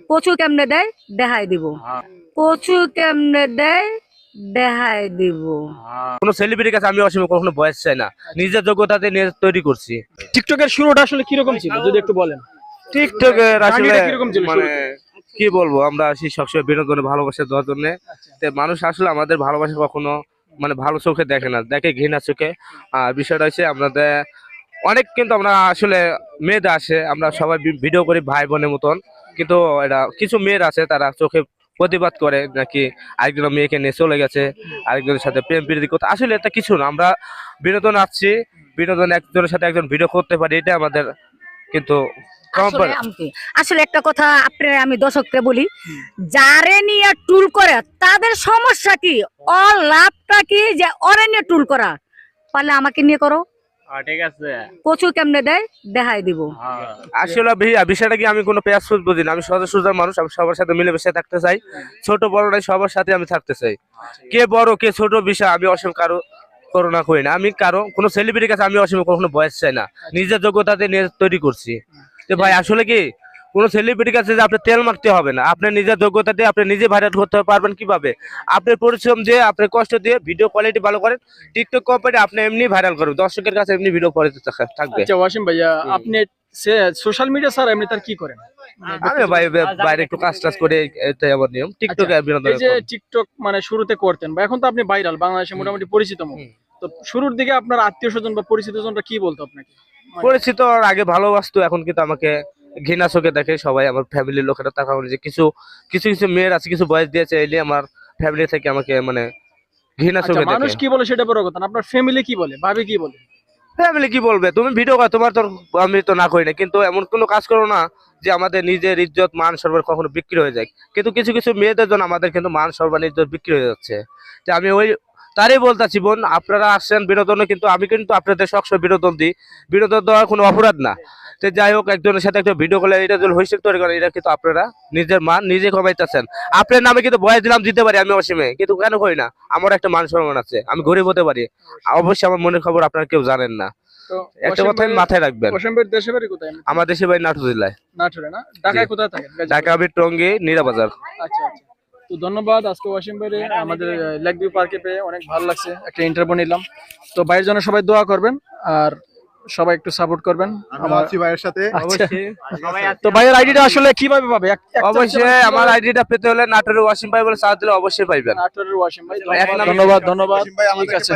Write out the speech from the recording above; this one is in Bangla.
কচু কেমনে দেয় দেখাই দিব। কচু কেমনে দেয় দেখাই দিব। কোনো সেলিব্রিটির কাছে আমি অসময় কখনো বয়স চাই না, নিজের যোগ্যতাতে নিজে তৈরি করছি। টিকটকের শুরুটা আসলে কিরকম ছিল যদি একটু বলেন? টিকটকের আসলে জার্নিটা কিরকম ছিল মানে শুরুতে? কি বলবো, আমরা আসি সবসময় বিনোদনে ভালোবাসা দেওয়ার জন্য। মানুষ আসলে আমাদের ভালোবাসা কখনো মানে ভালো চোখে দেখে না, দেখে ঘৃণা চোখে। আর বিষয়টা হচ্ছে আমাদের অনেক, কিন্তু আমরা আসলে মেয়েদের আসে, আমরা সবাই ভিডিও করি ভাই বোনের মতন, কিন্তু এটা কিছু মেয়ের আছে তারা চোখে প্রতিবাদ করে নাকি আরেকজন মেয়েকে নিয়ে চলে গেছে, আরেকজনের সাথে প্রেম প্রীতি করতে। আসলে এটা কিছু না, আমরা বিনোদন আসছি, বিনোদন একজনের সাথে একজন ভিডিও করতে পারি, এটা আমাদের কিন্তু আসলে একটা কথা আপনার আমি দর্শককে বলি, যারে নিয়ে টুল করে তাদের সমস্যা কি, ওর লাভটা কি যে ওরে নিয়ে টুল করা, পারলে আমাকে নিয়ে করো। ঠিক আছে, কচু কেমনে দেয় দেখাই দিব। আসলে বিষয়টা কি, আমি কোনো পেঁয়াজ ফুল বুঝি না, আমি সহজ সোজা মানুষ, আমি সবার সাথে মিলেমিশে থাকতে চাই, ছোট বড় নাই সবার সাথে আমি থাকতে চাই। কে বড় কে ছোট বিষয় আমি অসীম কারো করোনা করি না, আমি কারো কোনো সেলিব্রিটির কাছে আমি অসীম কখনো বয়স চাই না, নিজের যোগ্যতাতে নিজে তৈরি করছি। তো ভাই আসলে কি কোনো সেলিব্রিটির কাছে যে আপনি তেল মারতে হবে না, আপনি নিজের যোগ্যতা দিয়ে আপনি নিজে ভাইরাল করতে পারবেন। কিভাবে? আপনার পরিশ্রম দিয়ে, আপনার কষ্ট দিয়ে ভিডিও কোয়ালিটি ভালো করেন, টিকটক কোম্পানি আপনি এমনি ভাইরাল করবেন, দর্শকের কাছে এমনি ভিডিও কোয়ালিটি থাকবে। আচ্ছা ওয়াসিম ভাইয়া, আপনি সোশ্যাল মিডিয়া স্যার এমনি তার কি করেন? আমি বাইরে একটু কাজ টাজ করে, এটাই আমার নিয়ম। টিকটকে বিনোদন, এই যে টিকটক মানে শুরুতে করতেন বা এখন তো আপনি ভাইরাল, বাংলাদেশে মোটামুটি পরিচিত মুখ, তো শুরুর দিকে আপনার আত্মীয় স্বজন বা পরিচিত জনরা কি বলতো আপনাকে? পরিচিত আগে ভালোবাসতো, এখন কিন্তু আমাকে ঘৃণা চোখে দেখে সবাই, আমার ফ্যামিলির লোকেরা। তার কারণে যে কিছু কিছু কিছু মেয়ের আছে, কিছু বয়স দিয়েছে, এলে আমার ফ্যামিলি থেকে আমাকে মানে ঘৃণা আচ্ছা, চোখে মানুষ দেখে। কি বলে সেটা বড় কথা না, আপনার ফ্যামিলি কি বলে, ভাবি কি বলে? ফ্যামিলি কি বলবে, তুমি ভিডিও কর, তোমার তো আমি তো না করি না, কিন্তু এমন কোনো কাজ করো না যে আমাদের নিজের ইজ্জত মান সম্মান কখনো বিক্রি হয়ে যায়। কিন্তু কিছু কিছু মেয়েদের জন্য আমাদের কিন্তু মান সম্মান ইজ্জত বিক্রি হয়ে যাচ্ছে। যে আমি ওই তারই বলতেছি, বোন আপনারা আসছেন বিনোদনে, কিন্তু আমি কিন্তু আপনাদের সবসময় বিনোদন দিই, বিনোদন দেওয়ার কোনো অপরাধ না। তো যাই হোক, একজনের সাথে একটা ভিডিও করলে এটা যদি হইসেল তৈরি করেন, এটা কিন্তু আপনারা নিজের মান নিজে কমাইতেছেন। আপনার নামে কিন্তু বয়স দিলাম দিতে পারি আমি অসীমে, কিন্তু কেন করি না? আমার একটা মান সম্মান আছে, আমি গরিব হতে পারি, অবশ্যই আমার মনের খবর আপনারা কেউ জানেন না। তো একটা কথা মাথায় রাখবেন, ওয়াসিম ভাইয়ের দেশে বাড়ি কোথায়? আমার দেশে ভাই নাটোর জেলায়। নাটোরে না? ঢাকায় কোথায় থাকেন? ঢাকা আমি টঙ্গী নীরাবাজার। আচ্ছা আচ্ছা, তো ধন্যবাদ। আজকে ওয়াসিম ভাই আমাদের লেক ভিউ পার্কে পেয়ে অনেক ভালো লাগছে, একটা ইন্টারভিউ নিলাম। তো ভাইয়ের জন্য সবাই দোয়া করবেন আর সবাই একটু সাপোর্ট করবেন আমার ভাইয়ের সাথে। তো ভাইয়ের আইডিটা আসলে কিভাবে পাবে? অবশ্যই আমার আইডিটা পেতে হলে নাটোরের ওয়াসিম ভাই বলে সার্চ দিলে অবশ্যই পাইবেন। নাটোরের ওয়াসিম ভাই, ধন্যবাদ ধন্যবাদ। ঠিক আছে।